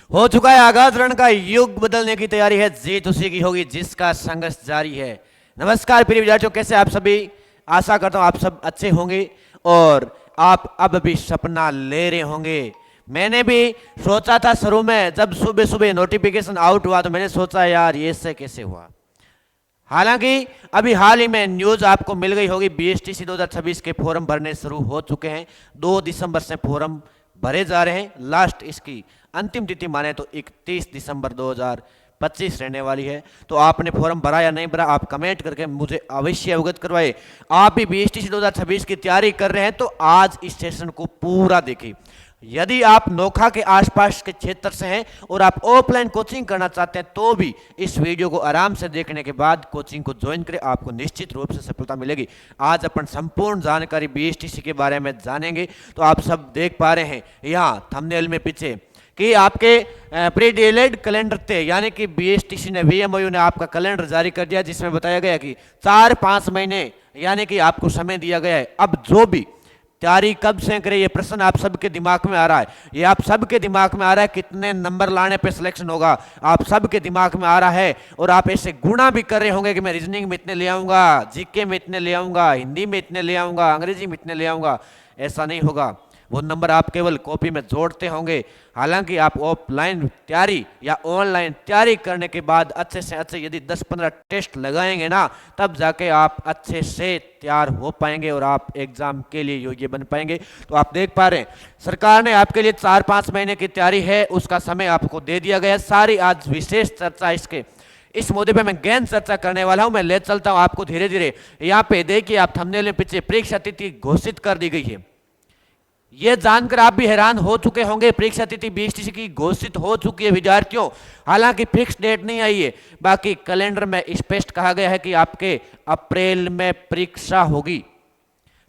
हो चुका है आगाज, रण का युग बदलने की तैयारी है, जीत उसी की होगी जिसका संघर्ष जारी है। नमस्कार प्रिय विद्यार्थियों, कैसे आप सभी। आशा करता हूं आप सब अच्छे होंगे और आप अब भी सपना ले रहे होंगे। मैंने भी सोचा था शुरू में, जब सुबह सुबह नोटिफिकेशन आउट हुआ तो मैंने सोचा यार ये से कैसे हुआ। हालांकि अभी हाल ही में न्यूज आपको मिल गई होगी, बीएसटीसी 2026 के फॉर्म भरने शुरू हो चुके हैं। 2 दिसंबर से फॉर्म भरे जा रहे हैं। लास्ट इसकी अंतिम तिथि माने तो 31 दिसंबर 2025 रहने वाली है। तो आपने फॉर्म भरा या नहीं भरा, आप कमेंट करके मुझे अवश्य अवगत करवाए। आप भी बीएसटीसी 2026 की तैयारी कर रहे हैं तो आज इस सेशन को पूरा देखिए। यदि आप नोखा के आसपास के क्षेत्र से हैं और आप ऑफलाइन कोचिंग करना चाहते हैं तो भी इस वीडियो को आराम से देखने के बाद कोचिंग को ज्वाइन करें, आपको निश्चित रूप से सफलता मिलेगी। आज अपन संपूर्ण जानकारी बीएसटीसी के बारे में जानेंगे। तो आप सब देख पा रहे हैं यहाँ थंबनेल में पीछे कि आपके प्री डीएलएड कैलेंडर थे, यानी कि बीएसटीसी ने वीएमओयू ने आपका कैलेंडर जारी कर दिया, जिसमें बताया गया कि 4-5 महीने यानी कि आपको समय दिया गया है। अब जो भी तैयारी कब से करें, ये प्रश्न आप सबके दिमाग में आ रहा है। ये आप सबके दिमाग में आ रहा है कितने नंबर लाने पे सिलेक्शन होगा, आप सबके दिमाग में आ रहा है। और आप ऐसे गुणा भी कर रहे होंगे कि मैं रीजनिंग में इतने ले आऊंगा, जीके में इतने ले आऊंगा, हिंदी में इतने ले आऊंगा, अंग्रेजी में इतने ले आऊंगा। ऐसा नहीं होगा, वो नंबर आप केवल कॉपी में जोड़ते होंगे। हालांकि आप ऑफलाइन तैयारी या ऑनलाइन तैयारी करने के बाद अच्छे से अच्छे यदि 10-15 टेस्ट लगाएंगे ना, तब जाके आप अच्छे से तैयार हो पाएंगे और आप एग्जाम के लिए योग्य बन पाएंगे। तो आप देख पा रहे हैं सरकार ने आपके लिए 4-5 महीने की तैयारी है, उसका समय आपको दे दिया गया है। सारी आज विशेष चर्चा इस मुद्दे पे मैं गहन चर्चा करने वाला हूं। मैं ले चलता हूं आपको धीरे धीरे। यहाँ पे देखिए, आप थंबनेल में पीछे परीक्षा तिथि घोषित कर दी गई है। यह जानकर आप भी हैरान हो चुके होंगे, परीक्षा तिथि बीएसटीसी की घोषित हो चुकी है विद्यार्थियों। हालांकि फिक्स डेट नहीं आई है, बाकी कैलेंडर में स्पष्ट कहा गया है कि आपके अप्रैल में परीक्षा होगी।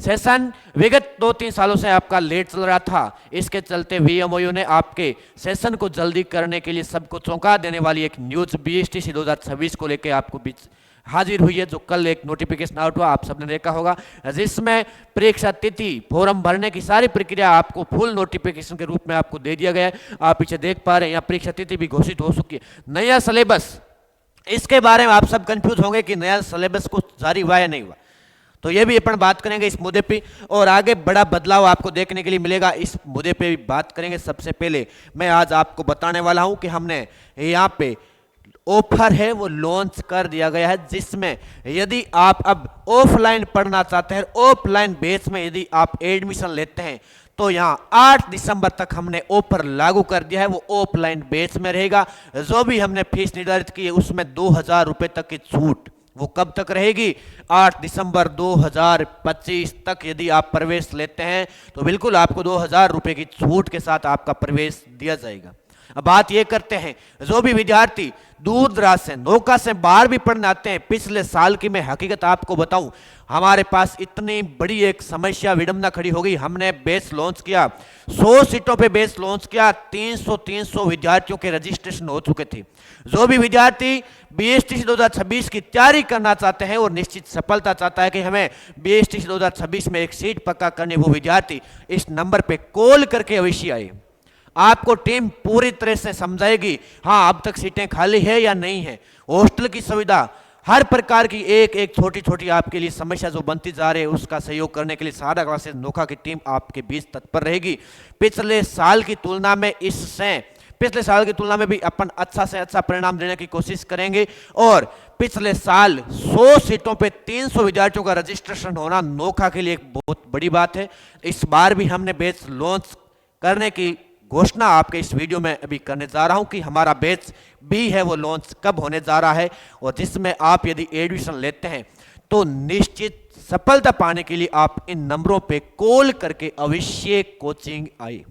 सेशन विगत 2-3 सालों से आपका लेट चल रहा था, इसके चलते वीएमओयू ने आपके सेशन को जल्दी करने के लिए सबको चौंका देने वाली एक न्यूज बीएसटीसी 2026 को लेकर आपको बीच हाजिर हुई है, जो कल एक नोटिफिकेशन आउट हुआ, आप सबने देखा होगा, जिसमें परीक्षा तिथि फॉर्म भरने की सारी प्रक्रिया आपको फुल नोटिफिकेशन के रूप में आपको दे दिया गया है। आप पीछे देख पा रहे हैं, यहाँ परीक्षा तिथि भी घोषित हो चुकी है। नया सिलेबस, इसके बारे में आप सब कंफ्यूज होंगे कि नया सिलेबस कुछ जारी हुआ या नहीं हुआ, तो ये भी अपन बात करेंगे इस मुद्दे पे। और आगे बड़ा बदलाव आपको देखने के लिए मिलेगा, इस मुद्दे पे भी बात करेंगे। सबसे पहले मैं आज आपको बताने वाला हूं कि हमने यहाँ पे ऑफर है वो लॉन्च कर दिया गया है, जिसमें यदि आप अब ऑफलाइन पढ़ना चाहते हैं, ऑफलाइन बेस में यदि आप एडमिशन लेते हैं, तो यहां 8 दिसंबर तक हमने ऑफर लागू कर दिया है। वो ऑफलाइन बेस में रहेगा। जो भी हमने फीस निर्धारित की है उसमें 2000 रुपए तक की छूट, वो कब तक रहेगी? 8 दिसंबर 2025 तक यदि आप प्रवेश लेते हैं तो बिल्कुल आपको 2000 रुपए की छूट के साथ आपका प्रवेश दिया जाएगा। अब बात ये करते हैं, जो भी विद्यार्थी दूर दराज से नौका से बाहर भी पढ़ने आते हैं, पिछले साल की मैं हकीकत आपको बताऊं, हमारे पास इतनी बड़ी एक समस्या विडंबना खड़ी हो गई। हमने बेस लॉन्च किया, 100 सीटों पे बेस लॉन्च किया, 300 विद्यार्थियों के रजिस्ट्रेशन हो चुके थे। जो भी विद्यार्थी बीएसटीसी 2026 की तैयारी करना चाहते हैं और निश्चित सफलता चाहता है कि हमें बीएसटीसी 2026 में एक सीट पक्का करनी, वो विद्यार्थी इस नंबर पे कॉल करके अवश्य आए। आपको टीम पूरी तरह से समझाएगी, हाँ अब तक सीटें खाली है या नहीं है, हॉस्टल की सुविधा, हर प्रकार की एक एक छोटी छोटी आपके लिए समस्या जो बनती जा रही है उसका सहयोग करने के लिए सहारा क्लासेस नोखा की टीम आपके बीच तत्पर रहेगी। पिछले साल की तुलना में भी अपन अच्छा से अच्छा परिणाम देने की कोशिश करेंगे। और पिछले साल 100 सीटों पे 300 विद्यार्थियों का रजिस्ट्रेशन होना नोखा के लिए एक बहुत बड़ी बात है। इस बार भी हमने बैच लॉन्च करने की घोषणा आपके इस वीडियो में अभी करने जा रहा हूं कि हमारा बैच भी है वो लॉन्च कब होने जा रहा है, और जिसमें आप यदि एडमिशन लेते हैं तो निश्चित सफलता पाने के लिए आप इन नंबरों पे कॉल करके अवश्य कोचिंग आए।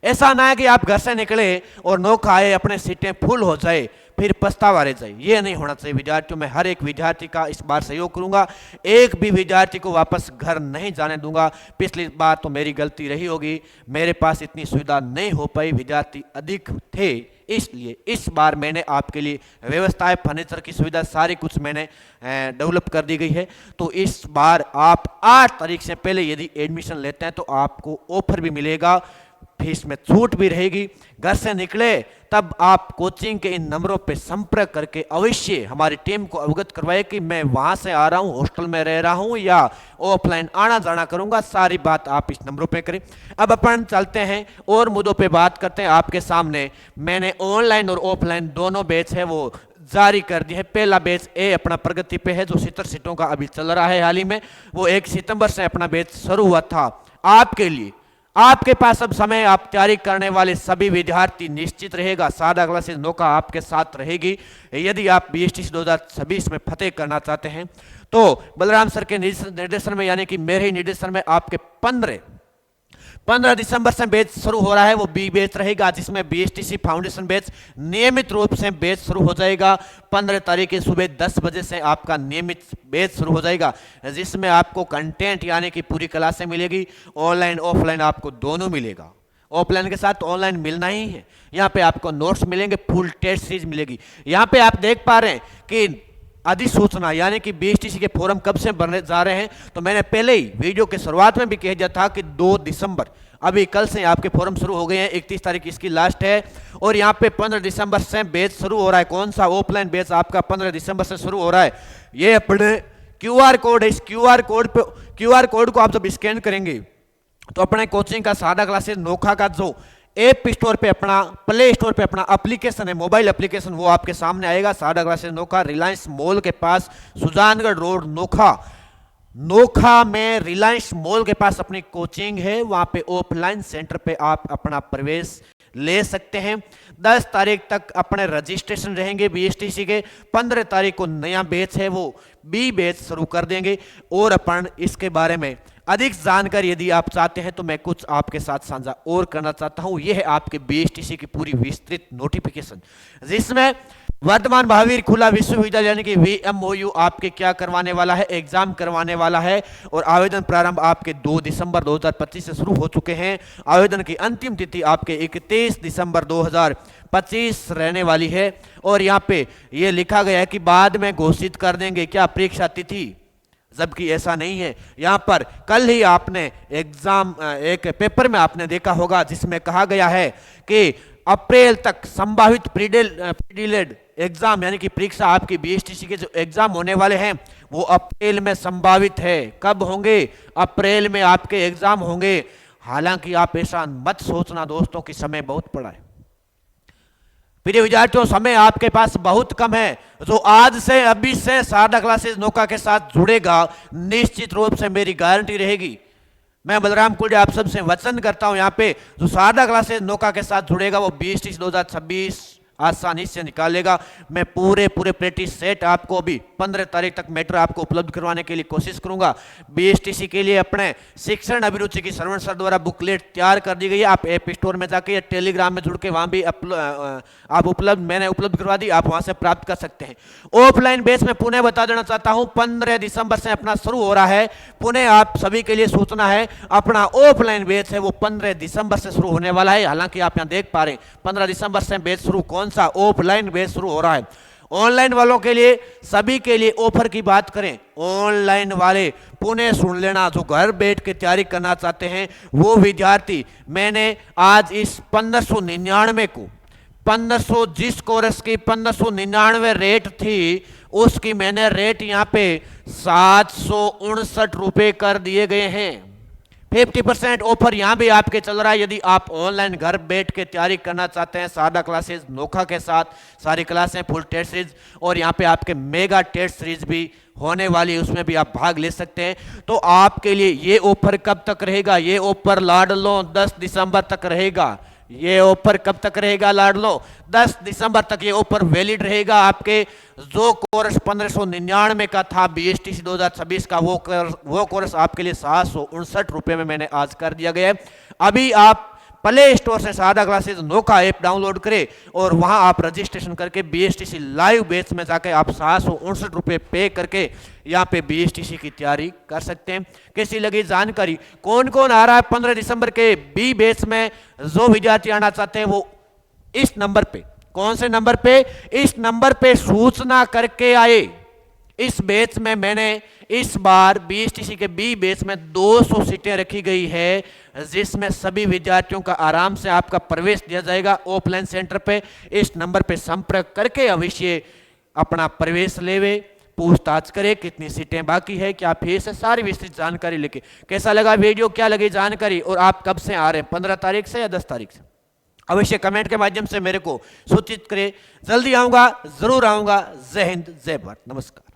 ऐसा ना है कि आप घर से निकले और नौका आए, अपने सीटें फुल हो जाए, फिर पछतावा रह जाए। ये नहीं होना चाहिए विद्यार्थियों। मैं हर एक विद्यार्थी का इस बार सहयोग करूंगा, एक भी विद्यार्थी को वापस घर नहीं जाने दूंगा। पिछली बार तो मेरी गलती रही होगी, मेरे पास इतनी सुविधा नहीं हो पाई, विद्यार्थी अधिक थे, इसलिए इस बार मैंने आपके लिए व्यवस्थाएं, फर्नीचर की सुविधा सारी कुछ मैंने डेवलप कर दी गई है। तो इस बार आप 8 तारीख से पहले यदि एडमिशन लेते हैं तो आपको ऑफर भी मिलेगा फीस में छूट भी रहेगी। घर से निकले तब आप कोचिंग के इन नंबरों पे संपर्क करके अवश्य हमारी टीम को अवगत करवाए कि मैं वहां से आ रहा हूं, हॉस्टल में रह रहा हूं या ऑफलाइन आना जाना करूंगा। सारी बात आप इस नंबरों पे करें। अब अपन चलते हैं और मुद्दों पे बात करते हैं। आपके सामने मैंने ऑनलाइन और ऑफलाइन दोनों बैच है वो जारी कर दी है। पहला बैच ए अपना प्रगति पे है जो 70 सीटों का अभी चल रहा है। हाल ही में वो 1 सितंबर से अपना बैच शुरू हुआ था। आपके लिए आपके पास अब समय, आप तैयारी करने वाले सभी विद्यार्थी निश्चित रहेगा सादा क्लासेस नौका आपके साथ रहेगी। यदि आप बीएसटीसी 2026 में फतेह करना चाहते हैं तो बलराम सर के निर्देशन में यानी कि मेरे ही निर्देशन में आपके 15 दिसंबर से बैच शुरू हो रहा है। वो बी बैच रहेगा जिसमें बीएसटीसी फाउंडेशन बैच नियमित रूप से बैच शुरू हो जाएगा। 15 तारीख की सुबह 10 बजे से आपका नियमित बैच शुरू हो जाएगा जिसमें आपको कंटेंट यानी कि पूरी क्लासें मिलेगी। ऑनलाइन ऑफलाइन आपको दोनों मिलेगा। ऑफलाइन के साथ ऑनलाइन मिलना ही है। यहाँ पे आपको नोट्स मिलेंगे, फुल टेस्ट सीरीज मिलेगी। यहाँ पे आप देख पा रहे हैं कि अधिसूचना यानी कि बीएसटीसी के फॉर्म कब से बनने जा रहे हैं। तो मैंने पहले ही वीडियो के शुरुआत में भी कह दिया था कि 2 दिसंबर अभी कल से आपके फॉर्म शुरू हो गए हैं। 31 तारीख इसकी लास्ट है और यहाँ पे 15 दिसंबर से बैच शुरू हो रहा है। कौन सा ऑफलाइन बैच आपका 15 दिसंबर से शुरू हो रहा है। ये अपने क्यूआर कोड है। इस क्यूआर कोड को आप जब स्कैन करेंगे तो अपने कोचिंग का सादा क्लासेस नोखा का जो ऐप स्टोर पे अपना प्ले स्टोर पे अपना एप्लीकेशन है, मोबाइल एप्लीकेशन, वो आपके सामने आएगा। सादा क्लासेस नोखा रिलायंस मॉल के पास सुजानगढ़ रोड नोखा में रिलायंस मॉल के पास अपनी कोचिंग है। वहां पे ऑफलाइन सेंटर पे आप अपना प्रवेश ले सकते हैं। 10 तारीख तक अपने रजिस्ट्रेशन रहेंगे बीएसटीसी के। 15 तारीख को नया बैच है वो बी बैच शुरू कर देंगे। और अपन इसके बारे में अधिक जानकारी यदि आप चाहते हैं तो मैं कुछ आपके साथ साझा और करना चाहता हूं। यह है आपके बीएसटीसी की पूरी विस्तृत नोटिफिकेशन जिसमें वर्तमान महावीर खुला विश्वविद्यालय यानी कि VMOU आपके क्या करवाने वाला है, एग्जाम करवाने वाला है। और आवेदन प्रारंभ आपके 2 दिसंबर 2025 से शुरू हो चुके हैं। आवेदन की अंतिम तिथि आपके 31 दिसंबर 2025 रहने वाली है। और यहाँ पे ये लिखा गया है कि बाद में घोषित कर देंगे क्या परीक्षा तिथि, जबकि ऐसा नहीं है। यहाँ पर कल ही आपने एग्जाम एक पेपर में आपने देखा होगा जिसमें कहा गया है कि अप्रैल तक संभावित प्रीडिलेड एग्जाम यानी कि परीक्षा आपकी बीएसटीसी के जो एग्जाम होने वाले हैं वो अप्रैल में संभावित है। कब होंगे? अप्रैल में आपके एग्जाम होंगे। हालांकि आप ऐसा मत सोचना दोस्तों कि समय बहुत पड़ा है। प्रिय विद्यार्थियों, समय आपके पास बहुत कम है। जो आज से अभी से सादा क्लासेस नौका के साथ जुड़ेगा निश्चित रूप से मेरी गारंटी रहेगी। मैं बलराम कुल आप सबसे वचन करता हूं यहाँ पे जो सादा क्लासेस नौका के साथ जुड़ेगा वो बीएसटीसी 2026 आसानी से निकालेगा। मैं पूरे प्रैक्टिस सेट आपको अभी 15 तारीख तक मैटर आपको उपलब्ध करवाने के लिए कोशिश करूंगा। बीएसटीसी के लिए अपने शिक्षण अभिरुचि की श्रवण सर द्वारा बुकलेट तैयार कर दी गई है। आप ऐप स्टोर में जाके या टेलीग्राम में जुड़ के वहां भी आप मैंने उपलब्ध करवा दी, आप वहां से प्राप्त कर सकते हैं। ऑफलाइन बेस में पुनः बता देना चाहता हूं 15 दिसंबर से अपना शुरू हो रहा है। पुनः आप सभी के लिए सूचना है अपना ऑफलाइन बेच है वो 15 दिसंबर से शुरू होने वाला है। हालांकि आप यहां देख पा रहे हैं 15 दिसंबर से बेच शुरू कौन सा ऑफलाइन बेच शुरू हो रहा है। ऑनलाइन वालों के लिए सभी के लिए ऑफर की बात करें, ऑनलाइन वाले पुणे सुन लेना। जो घर बैठ के तैयारी करना चाहते हैं वो विद्यार्थी, मैंने आज इस 1599 को 1500 जिस कोर्स की 1599 रेट थी उसकी मैंने रेट यहाँ पे 759 रुपए कर दिए गए हैं। 50% ऑफर यहाँ भी आपके चल रहा है। यदि आप ऑनलाइन घर बैठ के तैयारी करना चाहते हैं सादा क्लासेस नोखा के साथ, सारी क्लासें फुल टेस्ट सीरीज और यहाँ पे आपके मेगा टेस्ट सीरीज भी होने वाली है, उसमें भी आप भाग ले सकते हैं। तो आपके लिए ये ऑफर कब तक रहेगा? ये ऑफर लाडलो 10 दिसंबर तक रहेगा। ये ऑफर कब तक रहेगा लाडलो? 10 दिसंबर तक ये ऑफर वैलिड रहेगा। आपके जो कोर्स 1599 का था बीएसटीसी 2026 का वो कोर्स आपके लिए 759 रुपए में मैंने आज कर दिया गया है। अभी आप प्ले स्टोर से सादा क्लासेस नोका ऐप डाउनलोड करें और वहां आप रजिस्ट्रेशन करके बीएसटीसी लाइव बैच में जाकर आप 759 रुपए पे करके यहाँ पे बीएसटीसी की तैयारी कर सकते हैं। कैसी लगी जानकारी? कौन कौन आ रहा है 15 दिसंबर के बी बैच में? जो विद्यार्थी आना चाहते हैं वो इस नंबर पे, कौन से नंबर पे? इस नंबर पे सूचना करके आए। इस बैच में मैंने इस बार बीएसटीसी के बी बेस में 200 सीटें रखी गई है, जिसमें सभी विद्यार्थियों का आराम से आपका प्रवेश दिया जाएगा ऑफलाइन सेंटर पे। इस नंबर पे संपर्क करके अवश्य अपना प्रवेश लेवे, पूछताछ करें कितनी सीटें बाकी है, क्या फीस है, सारी विस्तृत जानकारी लेके। कैसा लगा वीडियो, क्या लगी जानकारी, और आप कब से आ रहे हैं, 15 तारीख से या 10 तारीख से, अवश्य कमेंट के माध्यम से मेरे को सूचित करें। जल्दी आऊंगा, जरूर आऊंगा। जय हिंद, जय भारत, नमस्कार।